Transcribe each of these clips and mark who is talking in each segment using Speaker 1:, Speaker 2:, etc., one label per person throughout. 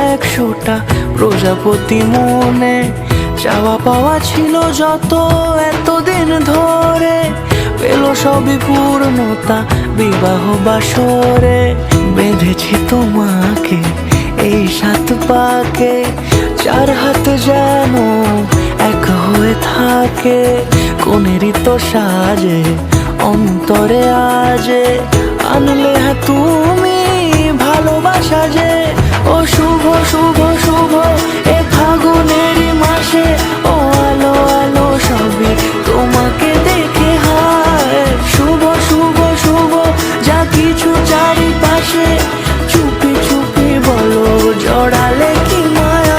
Speaker 1: 100টা প্রজাপতি মনে, চাওয়া পাওয়া ছিল যত এতদিন ধরে, পেল সবই পূর্ণতা বিবাহ বাসরে। বেঁধেছি তোমাকে এই 7 পাকে, 4 হাত যেন এক হয়ে থাকে। কোনেরই তো সাজে অন্তরে আজে, আনলে হ্যাঁ তুমি ভালোবাসা যে। ও শুভ শুভ শুভ এ ফাগুনেরই মাসে, ও আলো আলো সবই তোমাকে দেখে হায়। শুভ শুভ শুভ যা কিছু চারিপাশে, চুপি চুপি বলো জড়ালে কি মায়া।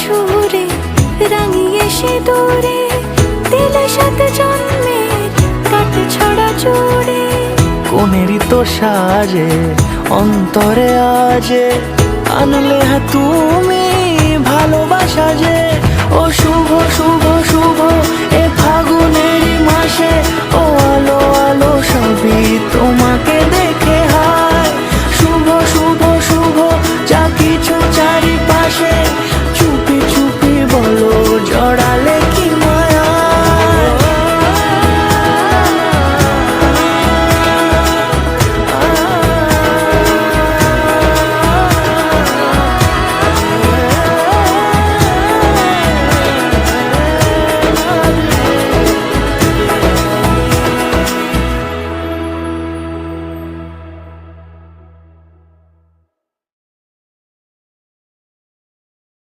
Speaker 1: সুরে রাঙিয়ে সে দূরে, দিলে 7 জন্মের কাট ছড়া জোড়ে। কোনেরই তো সাজে অন্তরে আজে, আনলে হ্যাঁ তুমি ভালোবাসা যে। ও শুভ শুভ শুভ এ ফাগুনে